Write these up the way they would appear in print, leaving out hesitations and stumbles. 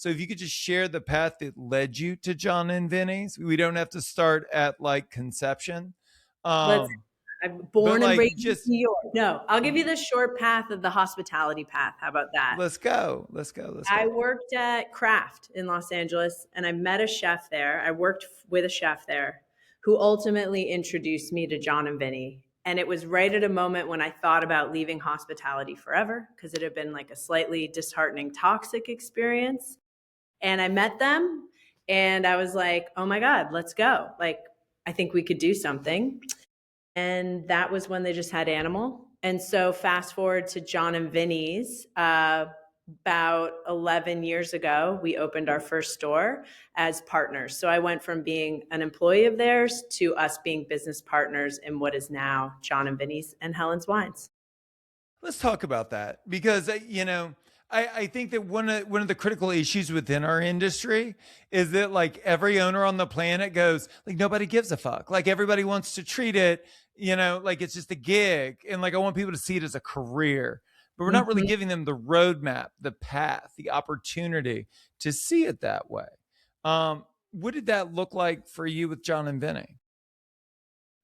So if you could just share the path that led you to John and Vinny's, we don't have to start at like conception. Let's Um, I'm but born and like raised in just New York. No, I'll give you the short path of the hospitality path. How about that? let's go. Let's go. Let's I go. worked at Kraft in Los Angeles and I met a chef there. I worked with a chef there who ultimately introduced me to John and Vinny. And it was right at a moment when I thought about leaving hospitality forever because it had been like a slightly disheartening, toxic experience. And I met them and I was like, oh my God, let's go. Like, I think we could do something. And that was when they just had animal. And so fast forward to John and Vinny's, about 11 years ago, we opened our first store as partners. So I went from being an employee of theirs to us being business partners in what is now John and Vinny's and Helen's Wines. Let's talk about that because I think that one of the critical issues within our industry is that like every owner on the planet goes like nobody gives a fuck. Like everybody wants to treat it, like it's just a gig, and like I want people to see it as a career, but we're not really Mhm. giving them the roadmap, the path, the opportunity to see it that way. What did that look like for you with John and Vinny?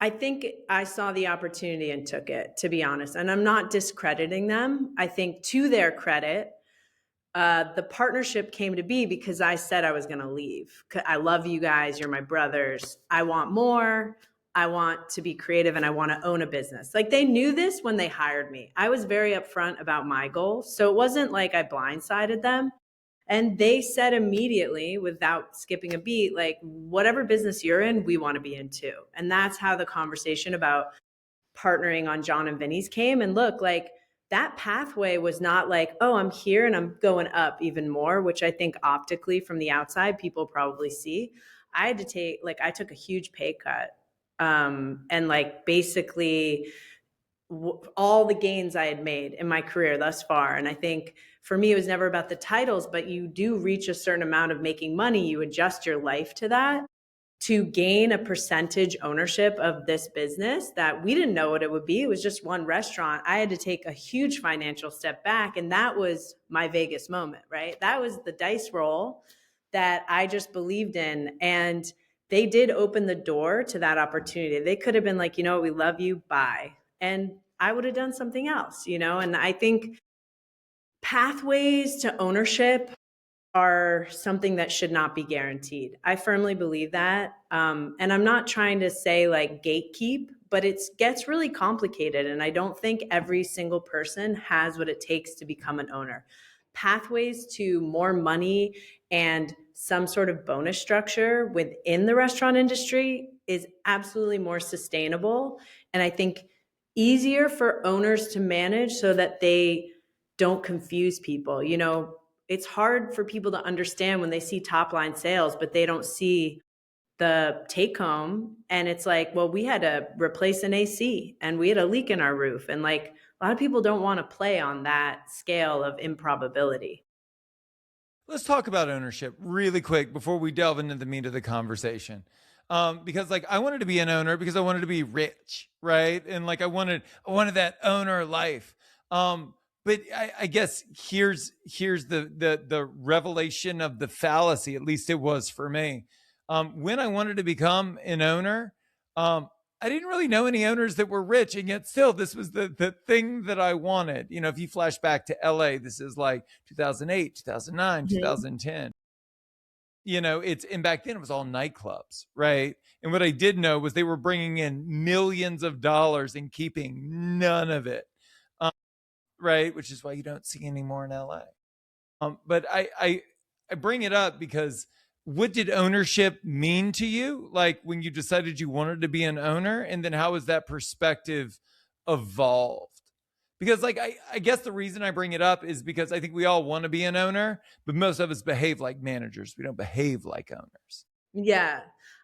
I think I saw the opportunity and took it, to be honest. And I'm not discrediting them. I think to their credit, the partnership came to be because I said I was going to leave. I love you guys. You're my brothers. I want more. I want to be creative and I want to own a business. Like they knew this when they hired me. I was very upfront about my goals. So it wasn't like I blindsided them. And they said immediately, without skipping a beat, like, whatever business you're in, we want to be in too. And that's how the conversation about partnering on John and Vinny's came. And look, like that pathway was not like, oh, I'm here and I'm going up even more, which I think optically from the outside, people probably see. I had to take, like, I took a huge pay cut. And like basically all the gains I had made in my career thus far. And I think for me, it was never about the titles, but you do reach a certain amount of making money. You adjust your life to that to gain a percentage ownership of this business that we didn't know what it would be. It was just one restaurant. I had to take a huge financial step back. And that was my Vegas moment, right? That was the dice roll that I just believed in. And they did open the door to that opportunity. They could have been like, you know, we love you, bye. And I would have done something else, you know? And I think pathways to ownership are something that should not be guaranteed. I firmly believe that. And I'm not trying to say like gatekeep, but it gets really complicated. And I don't think every single person has what it takes to become an owner. Pathways to more money and some sort of bonus structure within the restaurant industry is absolutely more sustainable. And I think easier for owners to manage so that they don't confuse people. You know, it's hard for people to understand when they see top line sales, but they don't see the take home. And it's like, well, we had to replace an AC and we had a leak in our roof. And like a lot of people don't want to play on that scale of improbability. Let's talk about ownership really quick before we delve into the meat of the conversation. Because like I wanted to be an owner because I wanted to be rich, right? And like I wanted that owner life. But I guess here's the revelation of the fallacy. At least it was for me. When I wanted to become an owner, um, I didn't really know any owners that were rich, and yet still, this was the thing that I wanted. If you flash back to LA, this is like 2008, 2009, Mhm. 2010. It's and back then it was all nightclubs, right? And what I did know was they were bringing in millions of dollars and keeping none of it, um, right? Which is why you don't see any more in LA. But I bring it up because what did ownership mean to you? Like when you decided you wanted to be an owner, and then how has that perspective evolved? Because like I guess the reason I bring it up is because I think we all want to be an owner, but most of us behave like managers. We don't behave like owners. Yeah.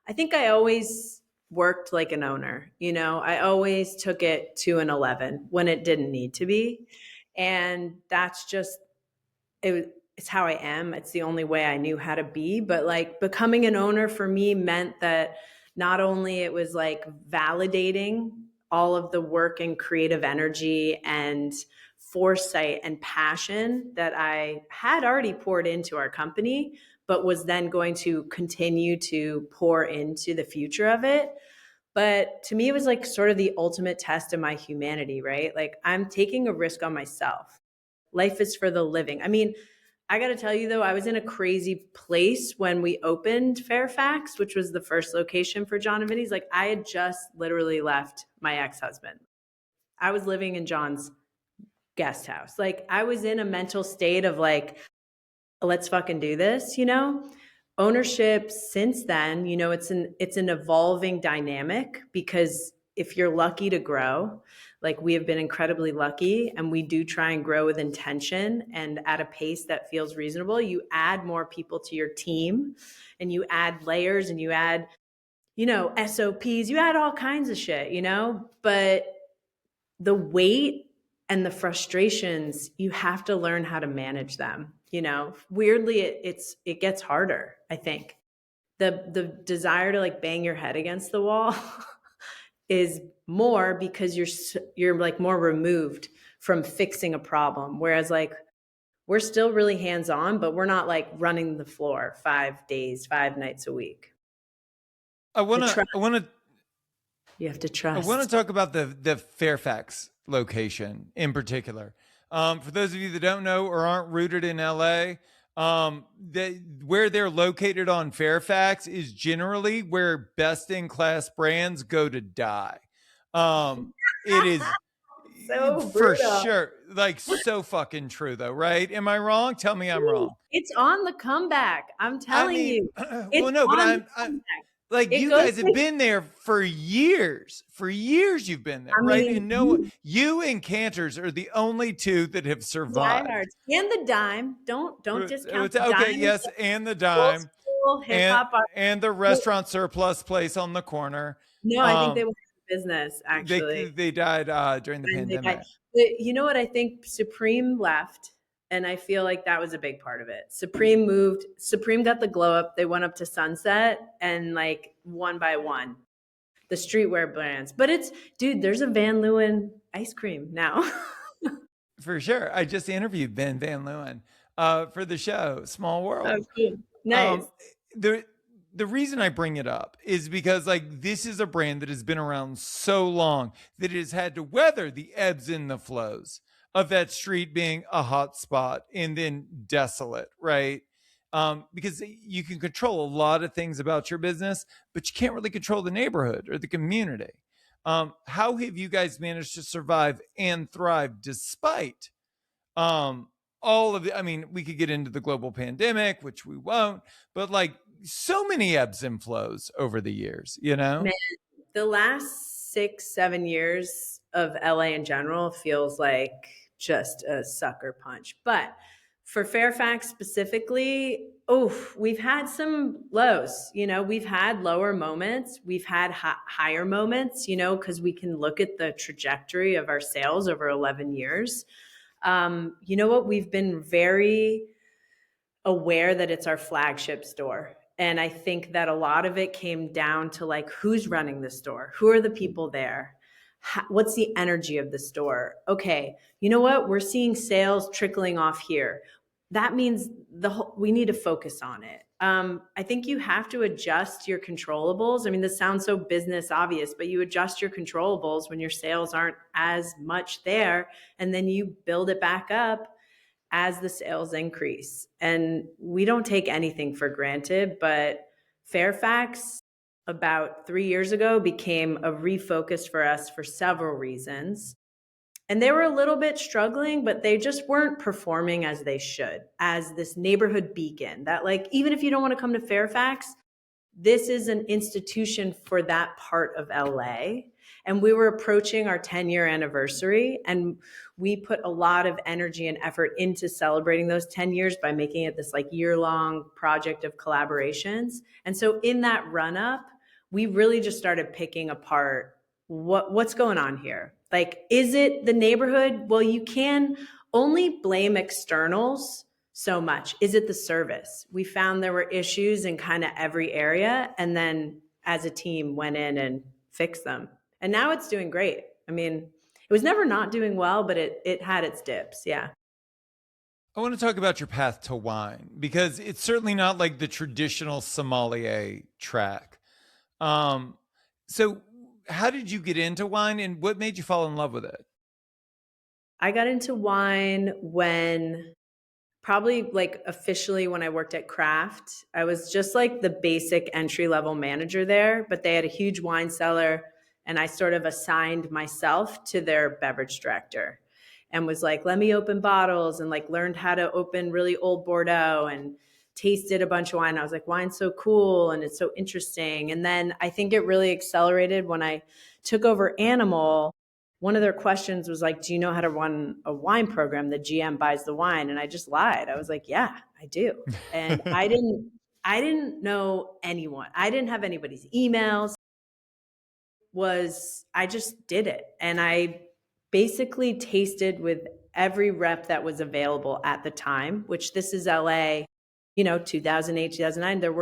I think I always worked like an owner. You know, I always took it to an 11 when it didn't need to be. And that's just it's how I am. It's the only way I knew how to be. But like becoming an owner for me meant that not only it was like validating all of the work and creative energy and foresight and passion that I had already poured into our company, but was then going to continue to pour into the future of it. But to me, it was like sort of the ultimate test of my humanity, right? Like, I'm taking a risk on myself. Life is for the living. I mean, I got to tell you though, I was in a crazy place when we opened Fairfax, which was the first location for John and Vinny's. Like, I had just literally left my ex-husband. I was living in John's guest house. Like, I was in a mental state of like, let's fucking do this, you know? Ownership since then, you know, it's an evolving dynamic, because if you're lucky to grow, like we have been incredibly lucky, and we do try and grow with intention and at a pace that feels reasonable, you add more people to your team, and you add layers, and you add, you know, SOPs, you add all kinds of shit, you know? But the weight and the frustrations, you have to learn how to manage them. You know, weirdly, it gets harder. I think the desire to like bang your head against the wall is more, because you're like more removed from fixing a problem. Whereas like we're still really hands on, but we're not like running the floor 5 days, 5 nights a week. I The want to, trust, I want to, you have to I want to trust. talk about the Fairfax location in particular. For those of you that don't know or aren't rooted in LA, where they're located on Fairfax is generally where best in class brands go to die. It is So for brutal. sure, like so fucking true though, right? Am I wrong? Tell me I'm wrong. It's on the comeback. I'm I telling mean, you. well, It's no, but on the I comeback. like It you goes guys have like, been there for years. For years, you've been there, I right? mean, And no, you and Cantors are the only two that have survived. diehards. And the dime. Don't discount the Okay, dime. Is yes, and the old dime, school hip and hop art. and the restaurant surplus place on the corner. No, I think they Um, went out of business they actually. they died during the And they died. pandemic. But you know what? I think Supreme left. And I feel like that was a big part of it. Supreme moved, Supreme got the glow up. They went up to Sunset, and like one by one, the streetwear brands. But it's, dude, there's a Van Leeuwen ice cream now. For sure. I just interviewed Ben Van Leeuwen for the show Small Oh, World. cool. Nice. Um, the the reason I bring it up is because like this is a brand that has been around so long that it has had to weather the ebbs and the flows of that street being a hot spot and then desolate, right? Because you can control a lot of things about your business, but you can't really control the neighborhood or the community. How have you guys managed to survive and thrive despite um, all of the, I mean, we could get into the global pandemic, which we won't, but like so many ebbs and flows over the years, you know? Man, the last 6, 7 years of LA in general feels like just a sucker punch. But for Fairfax specifically, oh, we've had some lows. You know, we've had lower moments, we've had higher moments, you know, because we can look at the trajectory of our sales over 11 years. You know what? We've been very aware that it's our flagship store. And I think that a lot of it came down to like, who's running the store? Who are the people there? What's the energy of the store? Okay, you know what? We're seeing sales trickling off here. That means we need to focus on it. I think you have to adjust your controllables. I mean, this sounds so business obvious, but you adjust your controllables when your sales aren't as much there, and then you build it back up as the sales increase. And we don't take anything for granted, but Fairfax about 3 years ago became a refocus for us for several reasons. And they were a little bit struggling, but they just weren't performing as they should, as this neighborhood beacon that, like, even if you don't want to come to Fairfax, this is an institution for that part of LA. And we were approaching our 10-year anniversary, and we put a lot of energy and effort into celebrating those 10 years by making it this like year-long project of collaborations. And so in that run-up, we really just started picking apart what's going on here. Like, is it the neighborhood? Well, you can only blame externals so much. Is it the service? We found there were issues in kind of every area, and then as a team went in and fixed them. And now it's doing great. I mean, it was never not doing well, but it had its dips. Yeah. I want to talk about your path to wine because it's certainly not like the traditional sommelier track. Um, so, how did you get into wine, and what made you fall in love with it? I got into wine when probably like officially when I worked at Kraft. I was just like the basic entry level manager there, but they had a huge wine cellar and I sort of assigned myself to their beverage director and was like, let me open bottles and like learned how to open really old Bordeaux and tasted a bunch of wine. I was like, wine's so cool and it's so interesting. And then I think it really accelerated when I took over Animal. One of their questions was like, do you know how to run a wine program? The GM buys the wine. And I just lied. I was like, yeah, I do. And I didn't know anyone. I didn't have anybody's emails. I just did it. And I basically tasted with every rep that was available at the time, which this is LA, 2008, 2009. There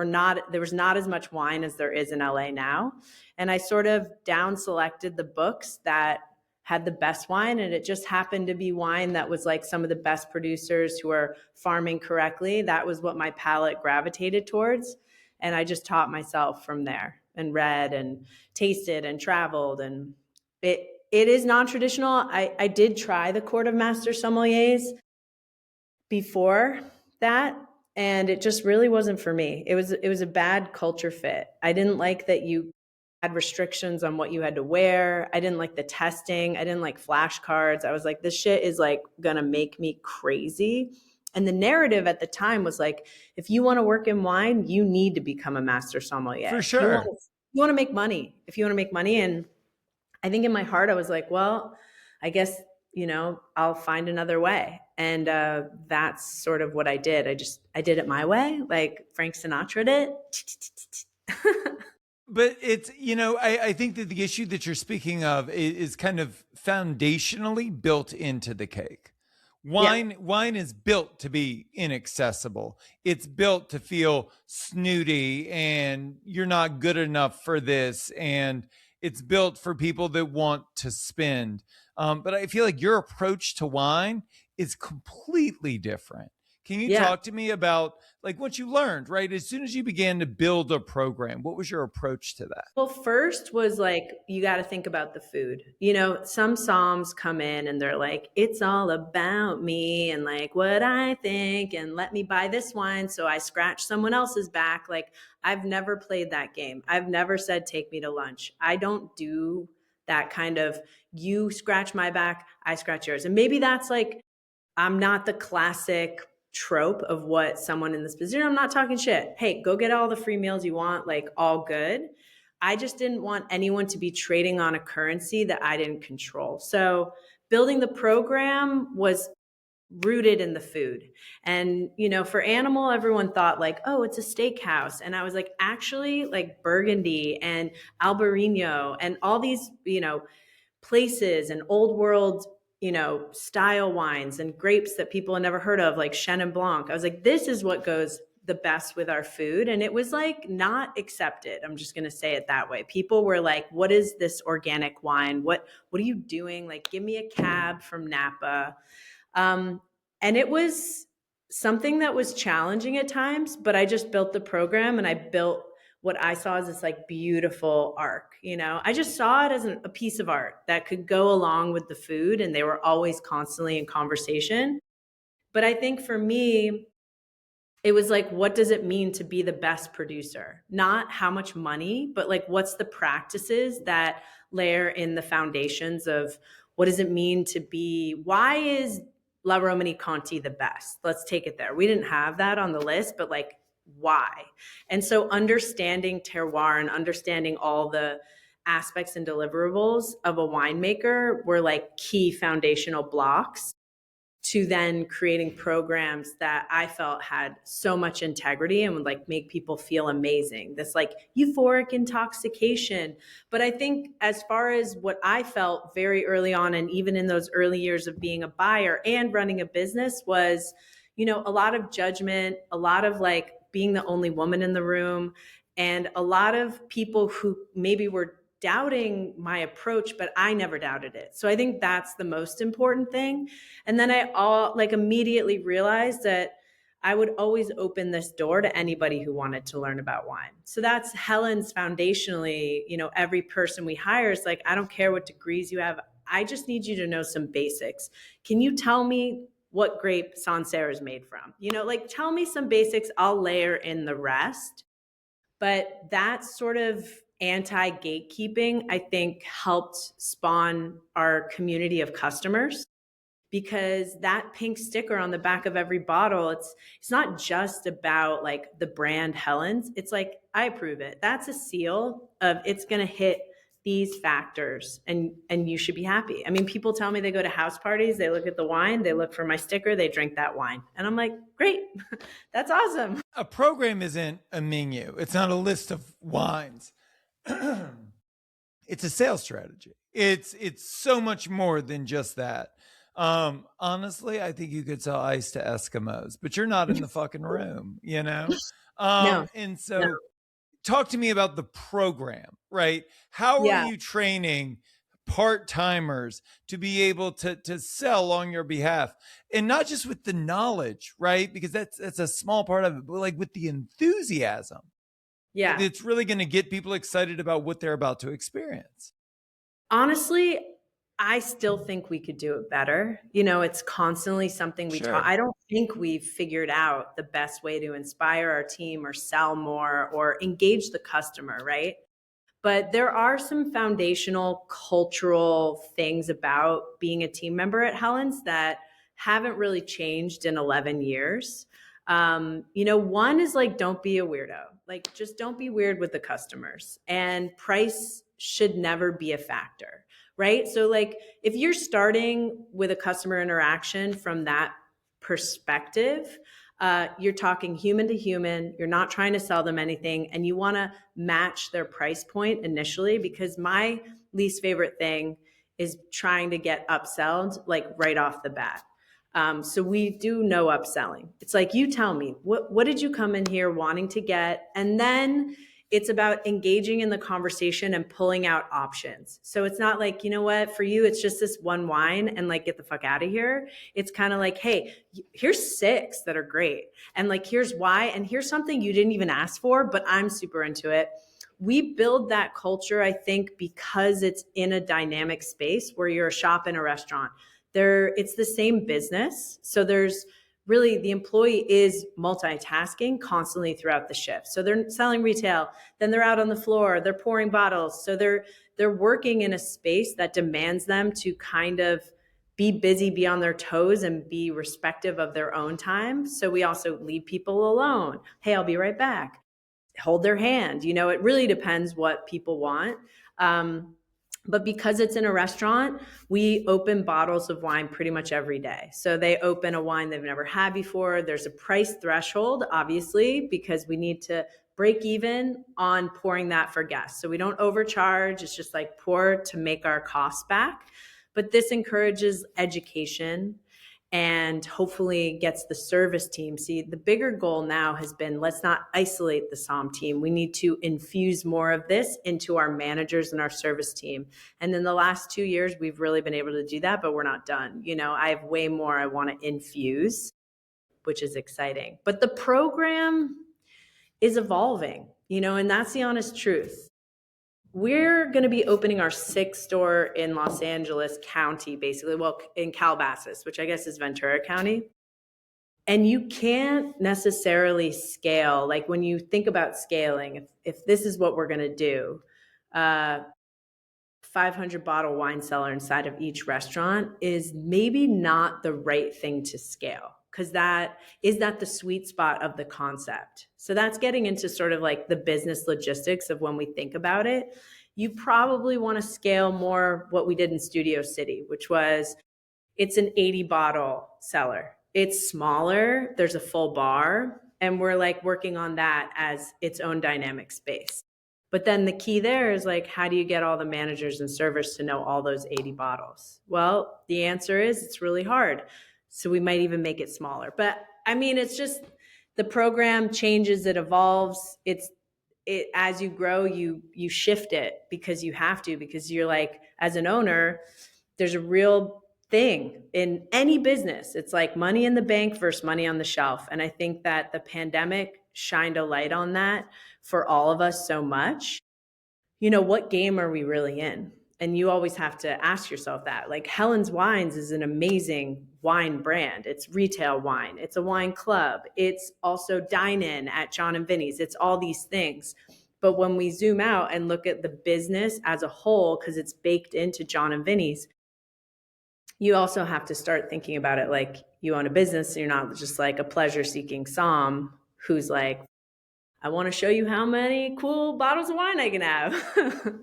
was not as much wine as there is in LA now. And I sort of down selected the books that had the best wine. And it just happened to be wine that was like some of the best producers who are farming correctly. That was what my palate gravitated towards. And I just taught myself from there and read and tasted and traveled. And it is non-traditional. I did try the Court of Master Sommeliers before that, and it just really wasn't for me. It was a bad culture fit. I didn't like that you had restrictions on what you had to wear. I didn't like the testing. I didn't like flashcards. I was like, this shit is like gonna make me crazy. And the narrative at the time was like, if you want to work in wine, you need to become a master For sommelier. sure. You want to make money. If you want to make money, and I think in my heart I was like, well, I guess I'll find another way. And that's sort of what I did. I did it my way, like Frank Sinatra did. But it's, I think that the issue that you're speaking of is kind of foundationally built into the cake. Yeah. Wine is built to be inaccessible. It's built to feel snooty and you're not good enough for this. And it's built for people that want to spend. But I feel like your approach to wine is completely different. Can you Yeah. talk to me about like what you learned, right? As soon as you began to build a program, what was your approach to that? Well, first was like, you got to think about the food. Some Psalms come in and they're like, it's all about me and like what I think, and let me buy this wine so I scratch someone else's back. Like, I've never played that game. I've never said, take me to lunch. I don't do that kind of, you scratch my back, I scratch yours. And maybe that's like, I'm not the classic trope of what someone in this position, I'm not talking shit. Hey, go get all the free meals you want, like all good. I just didn't want anyone to be trading on a currency that I didn't control. So building the program was rooted in the food. And, for Animal, everyone thought like, oh, it's a steakhouse. And I was like, actually, like Burgundy and Albarino and all these, places and old world, style wines and grapes that people had never heard of, like Chenin Blanc. I was like, this is what goes the best with our food. And it was like not accepted. I'm just going to say it that way. People were like, what is this organic wine? What are you doing? Like, give me a cab from Napa. And it was something that was challenging at times, but I just built the program and I built what I saw as this like beautiful arc. I just saw it as a piece of art that could go along with the food, and they were always constantly in conversation. But I think for me, it was like, what does it mean to be the best producer? Not how much money, but like, what's the practices that layer in the foundations of what does it mean to be, why is La Romani Conti the best? Let's take it there. We didn't have that on the list, but like, why? And so understanding terroir and understanding all the aspects and deliverables of a winemaker were like key foundational blocks to then creating programs that I felt had so much integrity and would like make people feel amazing. This like euphoric intoxication. But I think as far as what I felt very early on, and even in those early years of being a buyer and running a business, was, a lot of judgment, a lot of like being the only woman in the room, and a lot of people who maybe were doubting my approach, but I never doubted it. So I think that's the most important thing. And then I immediately realized that I would always open this door to anybody who wanted to learn about wine. So that's Helen's foundationally, every person we hire is like, I don't care what degrees you have. I just need you to know some basics. Can you tell me what grape Sancerre is made from? Tell me some basics. I'll layer in the rest. But that sort of anti-gatekeeping, I think, helped spawn our community of customers, because that pink sticker on the back of every bottle, it's not just about like the brand Helen's. It's like, I approve it. That's a seal of it's going to hit these factors, and you should be happy. I mean, people tell me they go to house parties, they look at the wine, they look for my sticker, they drink that wine. And I'm like, great. That's awesome. A program isn't a menu. It's not a list of wines. It's a sales strategy. It's so much more than just that. Honestly, I think you could sell ice to Eskimos, but you're not in the fucking room, No. And so No. talk to me about the program, right? How are Yeah. you training part-timers to be able to sell on your behalf? And not just with the knowledge, right? Because that's a small part of it, but like with the enthusiasm. Yeah. It's really going to get people excited about what they're about to experience. Honestly, I still think we could do it better. It's constantly something we Sure. talk. I don't think we've figured out the best way to inspire our team or sell more or engage the customer, right? But there are some foundational cultural things about being a team member at Helen's that haven't really changed in 11 years. One is like, don't be a weirdo. Like, just don't be weird with the customers. And price should never be a factor, right? So like, if you're starting with a customer interaction from that perspective, you're talking human to human, you're not trying to sell them anything, and you want to match their price point initially, because my least favorite thing is trying to get upselled like right off the bat. So we do no upselling. It's like, you tell me, what did you come in here wanting to get? And then it's about engaging in the conversation and pulling out options. So it's not like, you know what, for you, it's just this one wine and like, get the fuck out of here. It's kind of like, hey, here's 6 that are great. And like, here's why. And here's something you didn't even ask for, but I'm super into it. We build that culture, I think, because it's in a dynamic space where you're a shop and a restaurant. It's the same business. So there's really, the employee is multitasking constantly throughout the shift. So they're selling retail, then they're out on the floor, they're pouring bottles. So they're working in a space that demands them to kind of be busy, be on their toes, and be respective of their own time. So we also leave people alone. Hey, I'll be right back. Hold their hand. It really depends what people want. But because it's in a restaurant, we open bottles of wine pretty much every day. So they open a wine they've never had before. There's a price threshold, obviously, because we need to break even on pouring that for guests. So we don't overcharge. It's just like pour to make our costs back. But this encourages education and hopefully gets the service team. See, the bigger goal now has been, let's not isolate the SOM team. We need to infuse more of this into our managers and our service team. And in the last 2 years, we've really been able to do that, but we're not done. I have way more I want to infuse, which is exciting. But the program is evolving, and that's the honest truth. We're going to be opening our 6th store in Los Angeles County, basically, well, in Calabasas, which I guess is Ventura County. And you can't necessarily scale. Like, when you think about scaling, if this is what we're going to do, 500 bottle wine cellar inside of each restaurant is maybe not the right thing to scale, because that the sweet spot of the concept. So that's getting into sort of like the business logistics of when we think about it. You probably want to scale more what we did in Studio City, which was, it's an 80 bottle cellar. It's smaller, there's a full bar, and we're like working on that as its own dynamic space. But then the key there is like, how do you get all the managers and servers to know all those 80 bottles? Well, the answer is it's really hard. So we might even make it smaller. But I mean, it's just, the program changes, it evolves. as you grow, you shift it because you have to, because you're like, as an owner, there's a real thing in any business. It's like money in the bank versus money on the shelf. And I think that the pandemic shined a light on that for all of us so much. What game are we really in? And you always have to ask yourself that. Like, Helen's Wines is an amazing wine brand. It's retail wine. It's a wine club. It's also dine-in at John and Vinny's. It's all these things. But when we zoom out and look at the business as a whole, because it's baked into John and Vinny's, you also have to start thinking about it like you own a business. And you're not just like a pleasure-seeking som who's like, I want to show you how many cool bottles of wine I can have.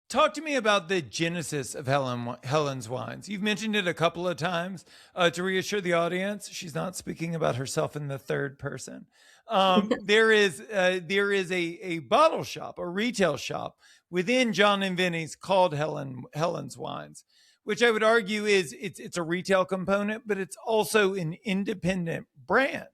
Talk to me about the genesis of Helen's Wines. You've mentioned it a couple of times to reassure the audience. She's not speaking about herself in the third person. There is a bottle shop, a retail shop within John and Vinny's called Helen's Wines, which I would argue it's a retail component, but it's also an independent brand.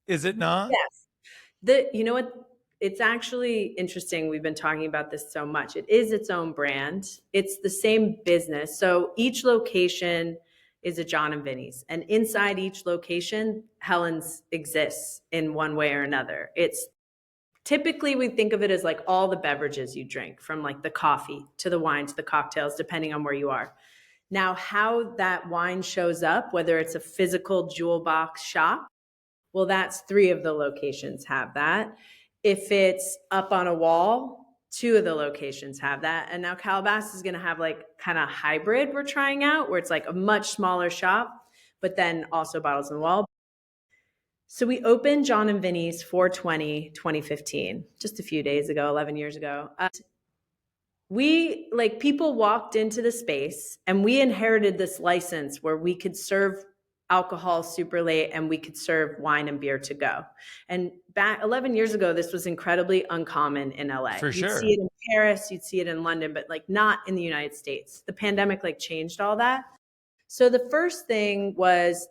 Is it not? Yes. You know what? It's actually interesting. We've been talking about this so much. It is its own brand. It's the same business. So each location is a John and Vinny's, and inside each location, Helen's exists in one way or another. It's typically, we think of it as like all the beverages you drink, from like the coffee to the wine to the cocktails, depending on where you are. Now, how that wine shows up, whether it's a physical jewel box shop, well, that's 3 of the locations have that. If it's up on a wall, 2 of the locations have that. And now Calabasas is going to have like kind of hybrid we're trying out, where it's like a much smaller shop, but then also bottles on the wall. So we opened John and Vinny's 4/20/2015, just a few days ago, 11 years ago. People walked into the space and we inherited this license where we could serve alcohol super late and we could serve wine and beer to go. And back 11 years ago, this was incredibly uncommon in LA. For You'd sure. see it in Paris, you'd see it in London, but like not in the United States. The pandemic like changed all that. So the first thing was,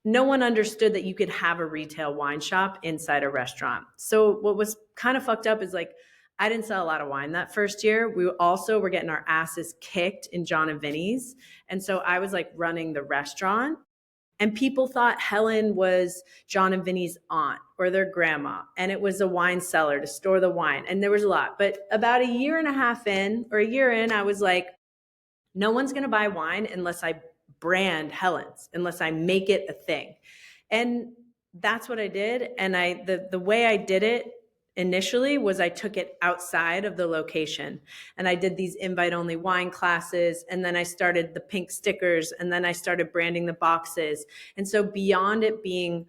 no one understood that you could have a retail wine shop inside a restaurant. So what was kind of fucked up is like, I didn't sell a lot of wine that first year. We also were getting our asses kicked in John and Vinny's. And so I was like running the restaurant, and people thought Helen was John and Vinny's aunt or their grandma. And it was a wine cellar to store the wine. And there was a lot. But about a year and a half in, or a year in, I was like, no one's going to buy wine unless I brand Helen's, unless I make it a thing. And that's what I did. And the way I did it initially was I took it outside of the location, and I did these invite only wine classes. And then I started the pink stickers, and then I started branding the boxes. And so beyond it being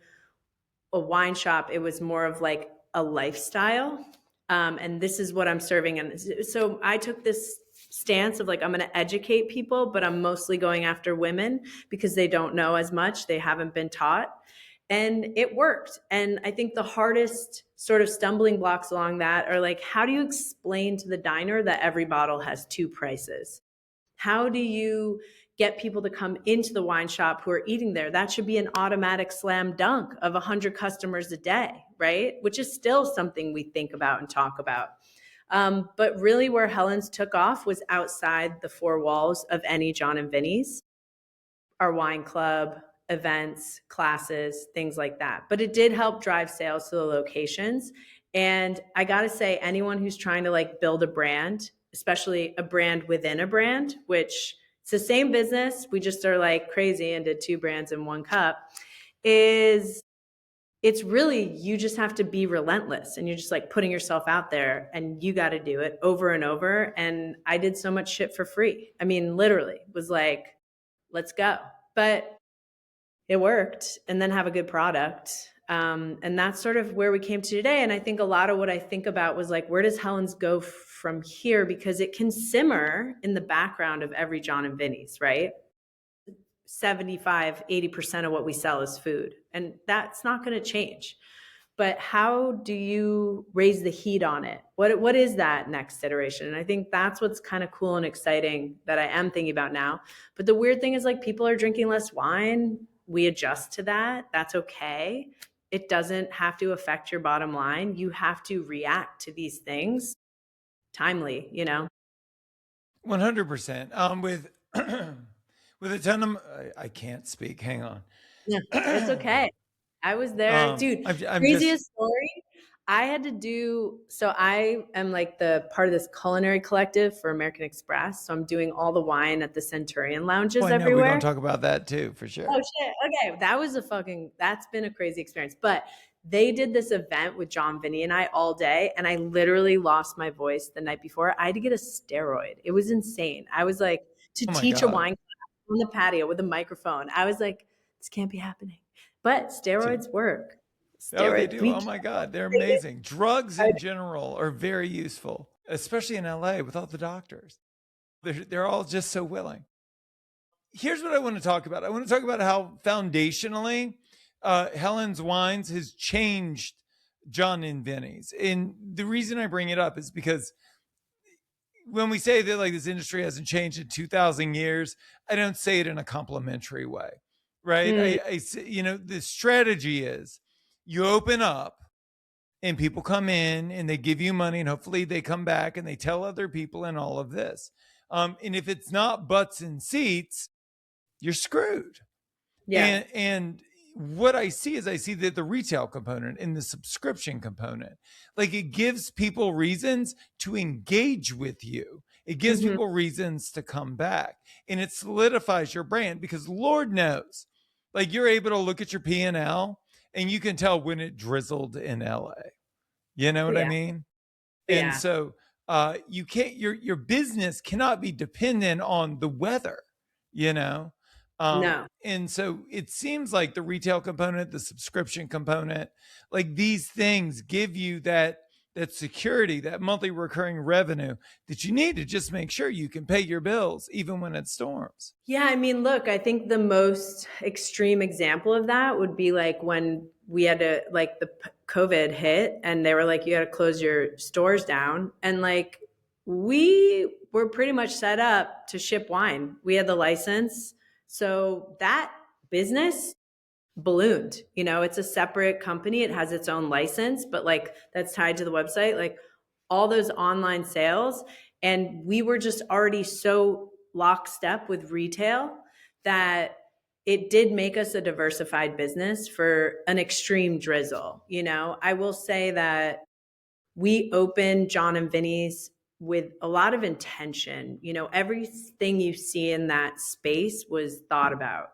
a wine shop, it was more of like a lifestyle. And this is what I'm serving. And so I took this stance of like, I'm going to educate people, but I'm mostly going after women because they don't know as much. They haven't been taught. And it worked. And I think the hardest sort of stumbling blocks along that are like, how do you explain to the diner that every bottle has 2 prices? How do you get people to come into the wine shop who are eating there? That should be an automatic slam dunk of 100 customers a day, right? Which is still something we think about and talk about. But really where Helen's took off was outside the 4 walls of any John and Vinny's, our wine club, events, classes, things like that. But it did help drive sales to the locations. And I got to say, anyone who's trying to like build a brand, especially a brand within a brand, which it's the same business, we just are like crazy and did 2 brands in 1 cup, it's really, you just have to be relentless, and you're just like putting yourself out there, and you got to do it over and over. And I did so much shit for free. I mean, literally was like, let's go. But it worked, and then have a good product. And that's sort of where we came to today. And I think a lot of what I think about was like, where does Helen's go from here? Because it can simmer in the background of every John and Vinny's, right? 75-80% of what we sell is food, and that's not going to change. But how do you raise the heat on it? What is that next iteration? And I think that's what's kind of cool and exciting that I am thinking about now. But the weird thing is like, people are drinking less wine. We adjust to that. That's okay. It doesn't have to affect your bottom line. You have to react to these things timely, 100%. With with a ton of I can't speak. Hang on. Yeah, it's okay. I was there. Dude, I'm just craziest story. I had to do so I am like the part of this culinary collective for American Express. So I'm doing all the wine at the Centurion oh, lounges I know we're going everywhere. to talk about that too, for Oh sure. shit. Okay. That's been a crazy experience. But they did this event with John, Vinny, and I all day. And I literally lost my voice the night before. I had to get a steroid. It was insane. I was like, to Oh my teach a god. wine class on the patio with a microphone. I was like, this can't be happening. But Dude. steroids work. Oh, they Steroids. do. Oh my god, they're amazing. Drugs I- in general are very useful, especially in LA with all the doctors. They're all just so willing. Here's what I want to talk about. I want to talk about how foundationally Helen's Wines has changed John and Vinny's. And the reason I bring it up is because when we say that like this industry hasn't changed in 2000 years, I don't say it in a complimentary way, right? Mm, The strategy is you open up and people come in and they give you money and hopefully they come back and they tell other people and all of this. And if it's not butts and seats, you're screwed. yeah. And what I see is I see that the retail component and the subscription component, like it gives people reasons to engage with you. It gives Hmm. people reasons to come back, and it solidifies your brand because Lord knows, like you're able to look at your P&L and you can tell when it drizzled in LA. You know Oh, what I yeah. mean? Oh, And yeah. so you can't your business cannot be dependent on the weather, you know. No. And so it seems like the retail component, the subscription component, like these things give you that security, that monthly recurring revenue that you need to just make sure you can pay your bills even when it storms. Yeah, I mean, look, I think the most extreme example of that would be like when we had to, like, COVID hit and they were like, you got to close your stores down. And like, we were pretty much set up to ship wine. We had the license. So that business ballooned. It's a separate company. It has its own license, but like that's tied to the website, like all those online sales. And we were just already so lockstep with retail that it did make us a diversified business for an extreme drizzle. I will say that we opened John and Vinny's with a lot of intention. Everything you see in that space was thought about,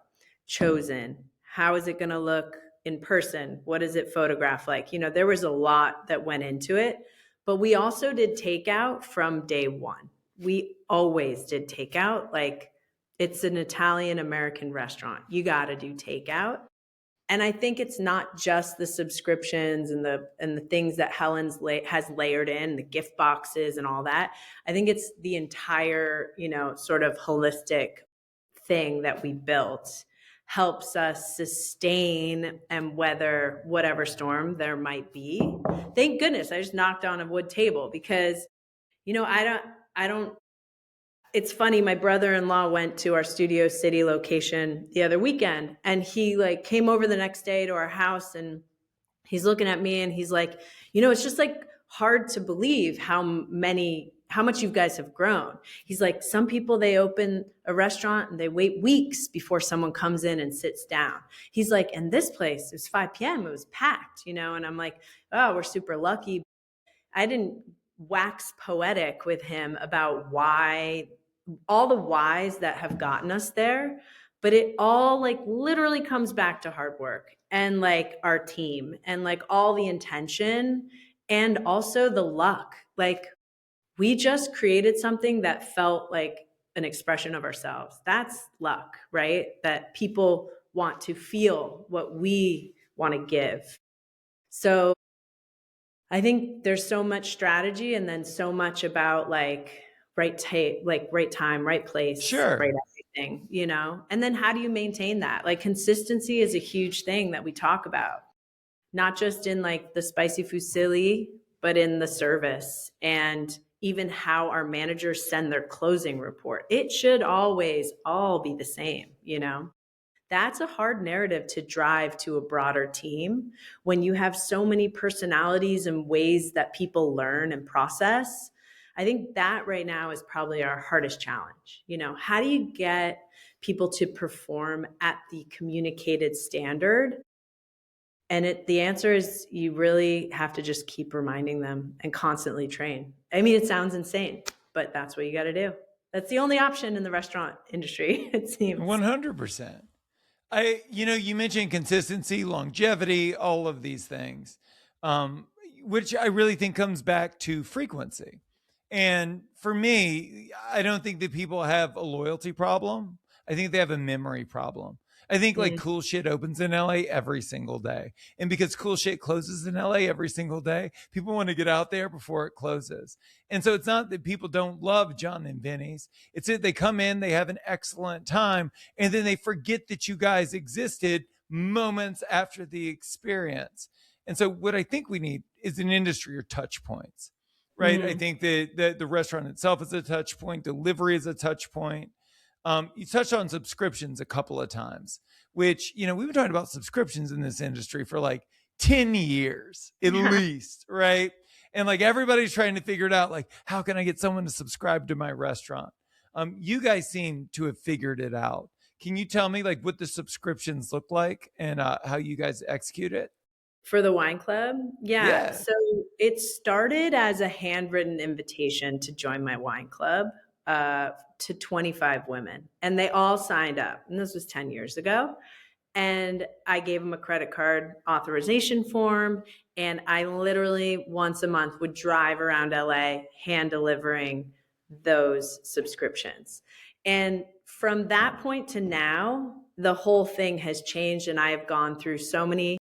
chosen. How is it going to look in person? What does it photograph like? There was a lot that went into it, but we also did takeout from day one. We always did takeout. Like, it's an Italian American restaurant. You got to do takeout. And I think it's not just the subscriptions and the things that has layered in, the gift boxes and all that. I think it's the entire, sort of holistic thing that we built helps us sustain and weather whatever storm there might be. Thank goodness I just knocked on a wood table because, I don't it's funny, my brother-in-law went to our Studio City location the other weekend and he like came over the next day to our house and he's looking at me and he's like, it's just like hard to believe how much you guys have grown. He's like, some people, they open a restaurant and they wait weeks before someone comes in and sits down. He's like, and this place, it was 5 p.m. It was packed, and I'm like, oh, we're super lucky. I didn't wax poetic with him about all the whys that have gotten us there, but it all like literally comes back to hard work and like our team and like all the intention and also the luck. Like, we just created something that felt like an expression of ourselves. That's luck, right? That people want to feel what we want to give. So I think there's so much strategy and then so much about like right time, right place, right Sure. everything, And then how do you maintain that? Like, consistency is a huge thing that we talk about, not just in like the spicy fusilli, but in the service and even how our managers send their closing report. It should always all be the same. That's a hard narrative to drive to a broader team when you have so many personalities and ways that people learn and process. I think that right now is probably our hardest challenge. How do you get people to perform at the communicated standard? And the answer is you really have to just keep reminding them and constantly train. I mean, it sounds insane, but that's what you got to do. That's the only option in the restaurant industry, it seems. 100%. You mentioned consistency, longevity, all of these things, um, which I really think comes back to frequency. And for me, I don't think that people have a loyalty problem. I think they have a memory problem. I think like Mm. cool shit opens in LA every single day. And because cool shit closes in LA every single day, people want to get out there before it closes. And so it's not that people don't love John and Vinny's. It's that they come in, they have an excellent time, and then they forget that you guys existed moments after the experience. And so what I think we need is an industry or touch points, right? I Mm. think that the restaurant itself is a touch point, delivery is a touch point. You touched on subscriptions a couple of times, which, we've been talking about subscriptions in this industry for like 10 years at least, right? And like everybody's trying to figure it out, like, how can I get someone to subscribe to my restaurant? You guys seem to have figured it out. Can you tell me like what the subscriptions look like and how you guys execute it? For the wine club? Yeah. Yeah. So it started as a handwritten invitation to join my wine club to 25 women, and they all signed up. And this was 10 years ago. And I gave them a credit card authorization form. And I literally once a month would drive around LA hand delivering those subscriptions. And from that point to now, the whole thing has changed. And I have gone through so many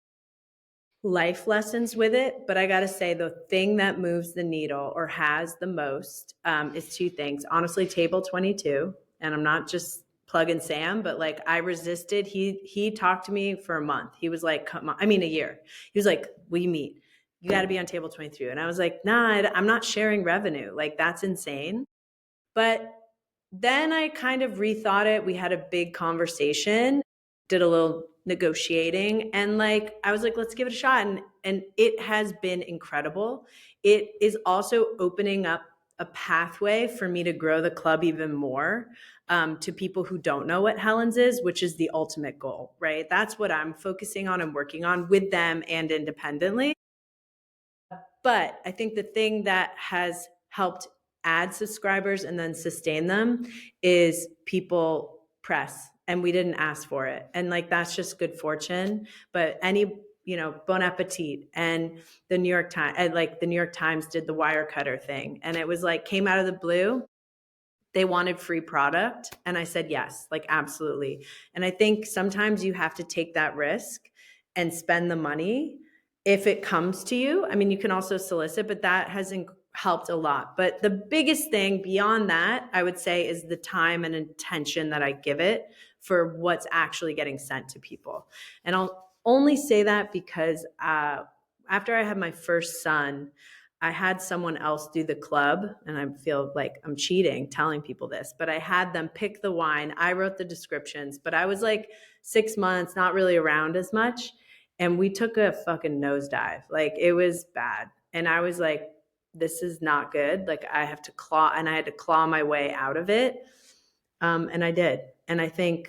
life lessons with it. But I got to say, the thing that moves the needle or has the most is two things. Honestly, Table 22. And I'm not just plugging Sam, but like I resisted. He talked to me for a month. He was like, come on, I mean, a year. He was like, we meet. You got to be on Table 22. And I was like, nah, I'm not sharing revenue. Like, that's insane. But then I kind of rethought it. We had a big conversation, did a little negotiating, and like I was like, let's give it a shot. And it has been incredible. It is also opening up a pathway for me to grow the club even more, to people who don't know what Helen's is, which is the ultimate goal, right? That's what I'm focusing on and working on with them and independently. But I think the thing that has helped add subscribers and then sustain them is people press. And we didn't ask for it. And like that's just good fortune. But Bon Appetit and the New York Times, and like the New York Times did the wire cutter thing. And it was like came out of the blue. They wanted free product. And I said yes, like absolutely. And I think sometimes you have to take that risk and spend the money if it comes to you. I mean, you can also solicit, but that has helped a lot. But the biggest thing beyond that, I would say, is the time and attention that I give it for what's actually getting sent to people. And I'll only say that because after I had my first son, I had someone else do the club, and I feel like I'm cheating telling people this, but I had them pick the wine. I wrote the descriptions, but I was like 6 months, not really around as much. And we took a fucking nosedive. Like it was bad. And I was like, this is not good. Like I had to claw my way out of it. And I did. And I think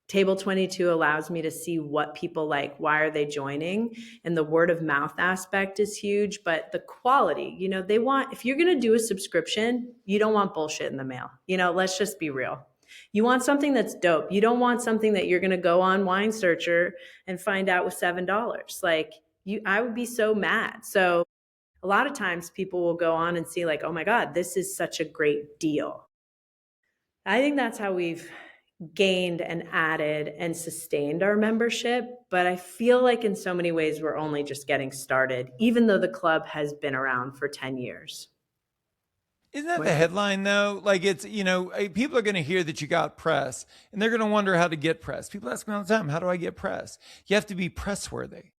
Table 22 allows me to see what people like, why are they joining? And the word of mouth aspect is huge, but the quality, if you're going to do a subscription, you don't want bullshit in the mail. Let's just be real. You want something that's dope. You don't want something that you're going to go on Wine Searcher and find out with $7. Like I would be so mad. So a lot of times people will go on and see like, oh my God, this is such a great deal. I think that's how we've gained and added and sustained our membership. But I feel like in so many ways, we're only just getting started, even though the club has been around for 10 years. Isn't that the headline though? Like it's, people are going to hear that you got press and they're going to wonder how to get press. People ask me all the time, how do I get press? You have to be press worthy,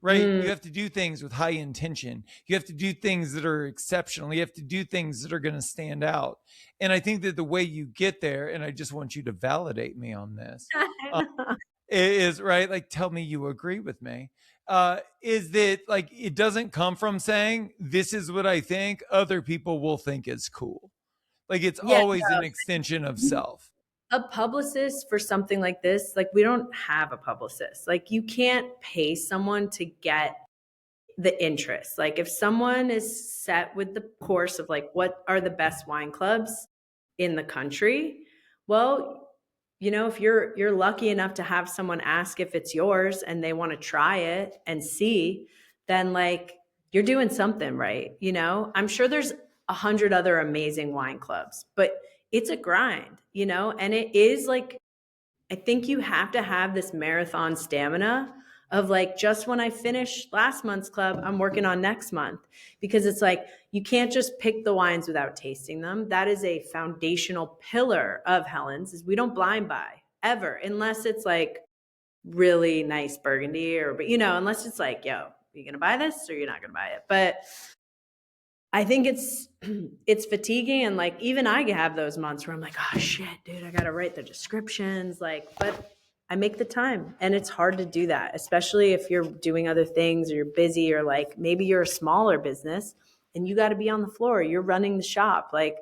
right? You have to do things with high intention. You have to do things that are exceptional. You have to do things that are going to stand out. And I think that the way you get there, and I just want you to validate me on this, I know. is right. Like, tell me you agree with me. Is that like it doesn't come from saying this is what I think other people will think is cool. Like it's Yeah, always an extension of self. a publicist for something like this, like we don't have a publicist. Like you can't pay someone to get the interest. Like if someone is set with the course of like what are the best wine clubs in the country, well, you know, if you're lucky enough to have someone ask if it's yours and they want to try it and see, then like you're doing something right, you know? I'm sure there's 100 other amazing wine clubs, but it's a grind, you know? And it is like I think you have to have this marathon stamina of like, just when I finish last month's club, I'm working on next month. Because it's like, you can't just pick the wines without tasting them. That is a foundational pillar of Helen's is we don't blind buy ever, unless it's like really nice Burgundy or, you know, unless it's like, yo, are you going to buy this or you're not going to buy it? But I think it's fatiguing, and like even I have those months where I'm like, oh shit, dude, I gotta write the descriptions, like, but I make the time, and it's hard to do that, especially if you're doing other things or you're busy or like maybe you're a smaller business and you got to be on the floor, you're running the shop, like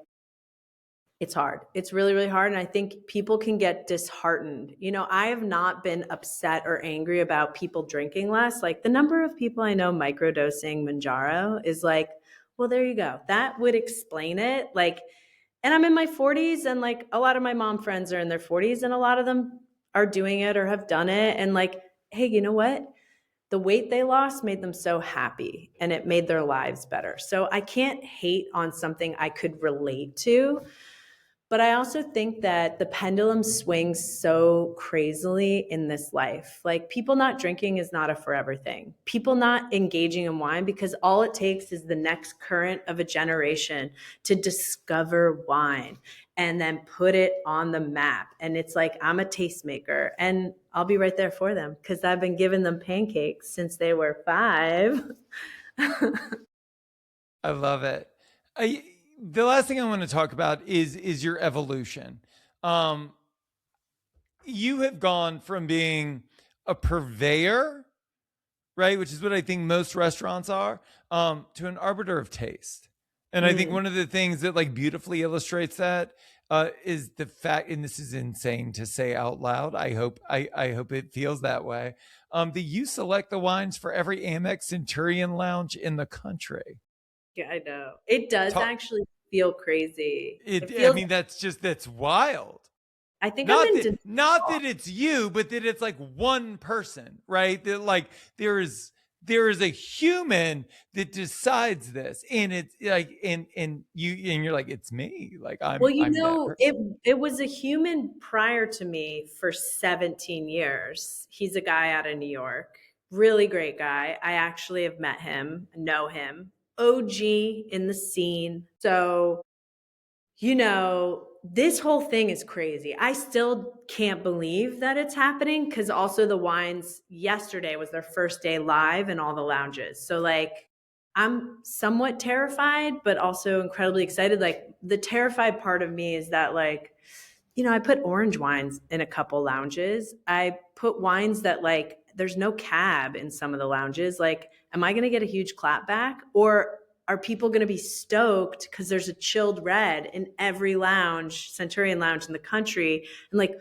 it's hard. It's really, really hard. And I think people can get disheartened. You know, I have not been upset or angry about people drinking less. Like the number of people I know microdosing Manjaro is like, well, there you go. That would explain it. Like, and I'm in my 40s, and like a lot of my mom friends are in their 40s, and a lot of them are doing it or have done it. And like, hey, you know what? The weight they lost made them so happy and it made their lives better. So I can't hate on something I could relate to. But I also think that the pendulum swings so crazily in this life. Like people not drinking is not a forever thing. People not engaging in wine, because all it takes is the next current of a generation to discover wine and then put it on the map. And it's like, I'm a tastemaker and I'll be right there for them because I've been giving them pancakes since they were 5. I love it. The last thing I want to talk about is your evolution. Um, you have gone from being a purveyor, right, which is what I think most restaurants are, to an arbiter of taste. And I think Mm. one of the things that like beautifully illustrates that is the fact, and this is insane to say out loud. I hope it feels that way. That you select the wines for every Amex Centurion lounge in the country. Yeah, I know. It does Talk, actually feel crazy. It I feels, mean, that's wild. I think I'm Not in that not denial. that it's you, but that it's like one person, right? That like there is a human that decides this, and it's like and you're like it's me, like Well, you I'm that know, it person. it was a human prior to me for 17 years. He's a guy out of New York. Really great guy. I actually have met him, know him. OG in the scene. So, you know, this whole thing is crazy. I still can't believe that it's happening because also the wines yesterday was their first day live in all the lounges. So, like, I'm somewhat terrified, but also incredibly excited. Like, the terrified part of me is that, like, you know, I put orange wines in a couple lounges. I put wines that, like, there's no cab in some of the lounges. Like, am I going to get a huge clap back? Or are people going to be stoked because there's a chilled red in every lounge, Centurion lounge in the country, and like,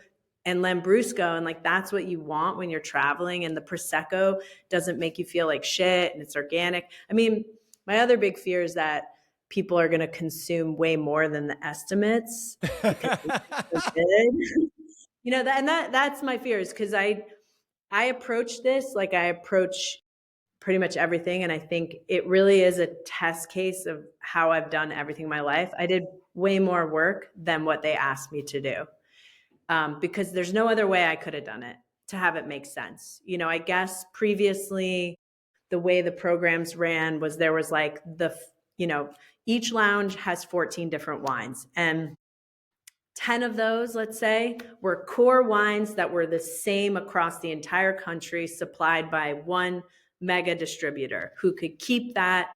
and Lambrusco, and like that's what you want when you're traveling, and the Prosecco doesn't make you feel like shit, and it's organic. I mean, my other big fear is that people are going to consume way more than the estimates because it's so good. You know, that's my fears because I approach this like I approach pretty much everything. And I think it really is a test case of how I've done everything in my life. I did way more work than what they asked me to do because there's no other way I could have done it to have it make sense. You know, I guess previously the way the programs ran was there was like you know, each lounge has 14 different wines. And 10 of those, let's say, were core wines that were the same across the entire country, supplied by one mega distributor who could keep that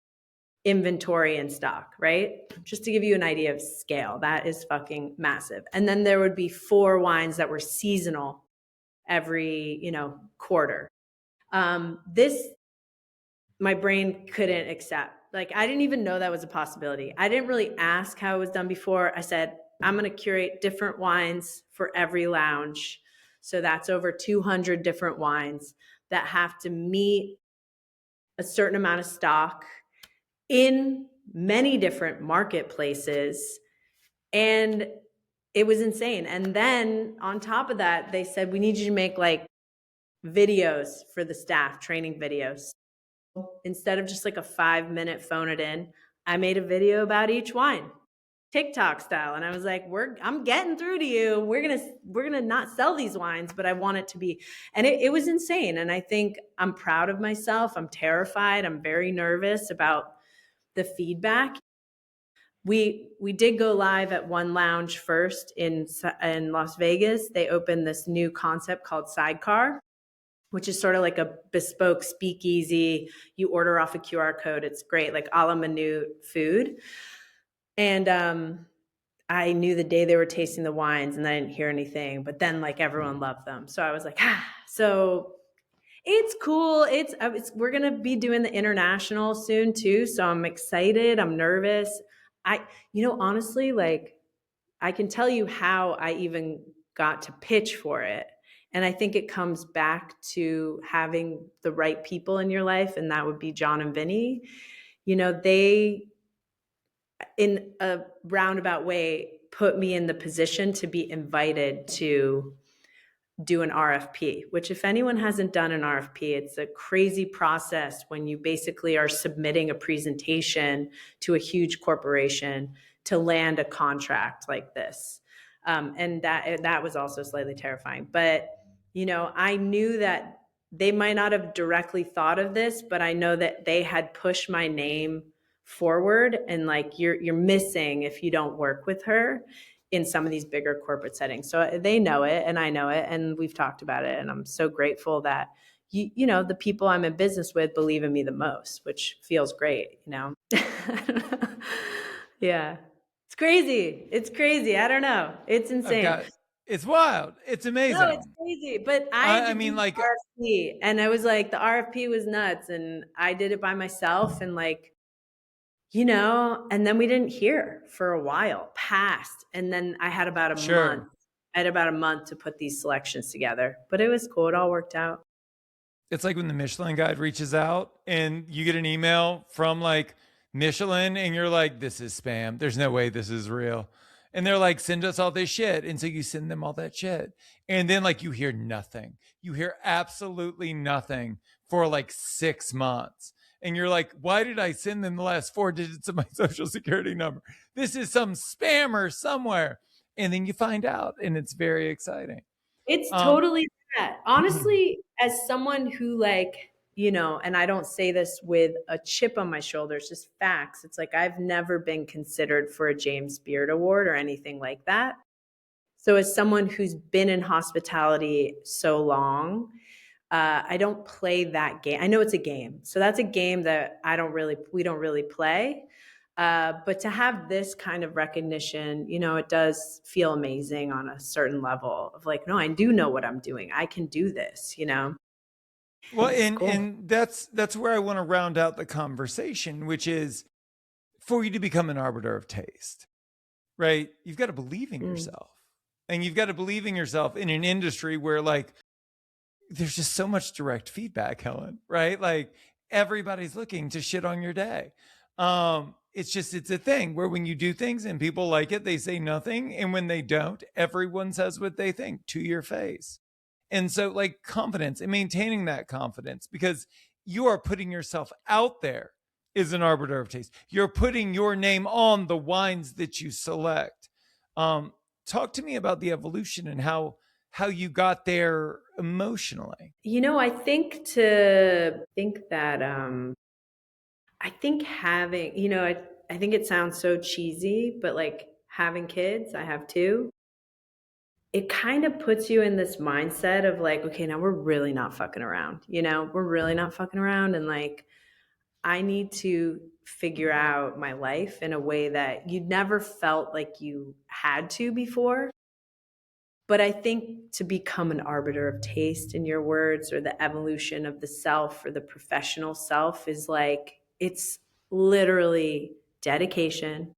inventory in stock, right? Just to give you an idea of scale, that is fucking massive. And then there would be 4 wines that were seasonal every, quarter. This, my brain couldn't accept. Like, I didn't even know that was a possibility. I didn't really ask how it was done before. I said, I'm going to curate different wines for every lounge. So that's over 200 different wines that have to meet a certain amount of stock in many different marketplaces. And it was insane. And then on top of that, they said, we need you to make like videos for the staff, training videos. Instead of just like a 5-minute phone it in, I made a video about each wine, TikTok style. And I was like, I'm getting through to you. We're gonna not sell these wines, but I want it to be. And it was insane. And I think I'm proud of myself. I'm terrified. I'm very nervous about the feedback. We did go live at one lounge first in Las Vegas. They opened this new concept called Sidecar, which is sort of like a bespoke speakeasy. You order off a QR code. It's great, like a la menu food. And I knew the day they were tasting the wines and I didn't hear anything, but then like everyone loved them. So I was like, so it's cool. We're going to be doing the international soon too. So I'm excited. I'm nervous. Honestly, like I can tell you how I even got to pitch for it. And I think it comes back to having the right people in your life. And that would be John and Vinny. They, in a roundabout way, put me in the position to be invited to do an RFP, which if anyone hasn't done an RFP, it's a crazy process when you basically are submitting a presentation to a huge corporation to land a contract like this. And that was also slightly terrifying. But, I knew that they might not have directly thought of this, but I know that they had pushed my name forward and like, you're missing if you don't work with her in some of these bigger corporate settings. So they know it and I know it and we've talked about it. And I'm so grateful that, the people I'm in business with believe in me the most, which feels great, Yeah. It's crazy. It's crazy. I don't know. It's I've insane. got it's wild. It's No, it's amazing. crazy. But I had I to do mean, the like, RFP and I was like, the RFP was nuts and I did it by myself and like, and then we didn't hear for a while past. And then I had about a month. sure. I had about a month to put these selections together, but it was cool. It all worked out. It's like when the Michelin guide reaches out and you get an email from like Michelin and you're like, this is spam. There's no way this is real. And they're like, send us all this shit. And so you send them all that shit. And then like you hear nothing. You hear absolutely nothing for like 6 months. And you're like, why did I send them the last 4 digits of my social security number? This is some spammer somewhere. And then you find out and it's very exciting. It's Um, totally that. Honestly, as someone who like, and I don't say this with a chip on my shoulder, it's just facts. It's like I've never been considered for a James Beard Award or anything like that. So as someone who's been in hospitality so long, I don't play that game. I know it's a game. So that's a game that we don't really play. But to have this kind of recognition, it does feel amazing on a certain level of like, no, I do know what I'm doing. I can do this. Well, It's and cool. and that's where I want to round out the conversation, which is for you to become an arbiter of taste, right? You've got to believe in Mm. yourself. And you've got to believe in yourself in an industry where like there's just so much direct feedback, Helen, right? Like everybody's looking to shit on your day. It's a thing where when you do things and people like it, they say nothing. And when they don't, everyone says what they think to your face. And so, like, confidence and maintaining that confidence because you are putting yourself out there is an arbiter of taste. You're putting your name on the wines that you select. Um, Talk to me about the evolution and how you got there emotionally. I think that I think having, I think it sounds so cheesy, but like having kids, I have two. It kind of puts you in this mindset of like, okay, now we're really not fucking around. We're really not fucking around. And like, I need to figure out my life in a way that you never felt like you had to before. But I think to become an arbiter of taste, in your words, or the evolution of the self or the professional self, is like, it's literally dedication.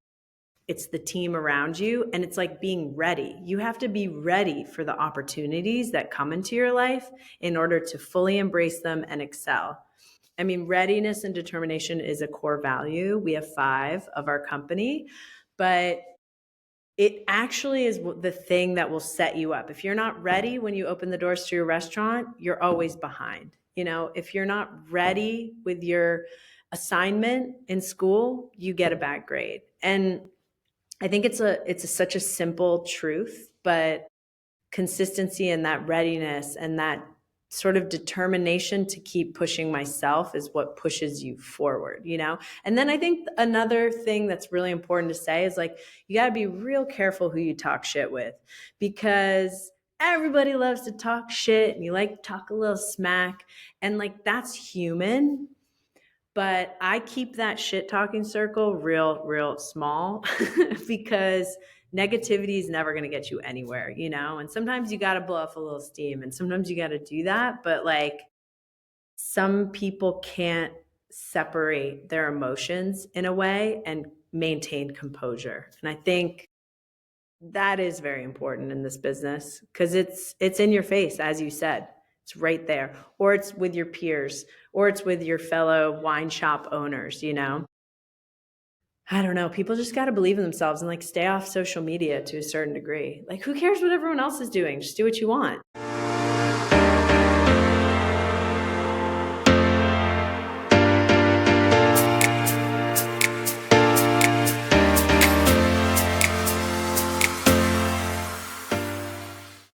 It's the team around you, and it's like being ready. You have to be ready for the opportunities that come into your life in order to fully embrace them and excel. I mean, readiness and determination is a core value. We have 5 of our company, but it actually is the thing that will set you up. If you're not ready when you open the doors to your restaurant, you're always behind. You know, if you're not ready with your assignment in school, you get a bad grade. And I think such a simple truth, but consistency and that readiness and that sort of determination to keep pushing myself is what pushes you forward, you know? And then I think another thing that's really important to say is, like, you got to be real careful who you talk shit with, because everybody loves to talk shit and you like to talk a little smack, and like, that's human. But I keep that shit talking circle real small because negativity is never going to get you anywhere, you know? And sometimes you got to blow off a little steam, and sometimes you got to do that. But like, some people can't separate their emotions in a way and maintain composure. And I think that is very important in this business, because it's in your face, as you said. It's right there. Or it's with your peers, or it's with your fellow wine shop owners, you know? I don't know. People just got to believe in themselves and like stay off social media to a certain degree. Like, who cares what everyone else is doing? Just do what you want.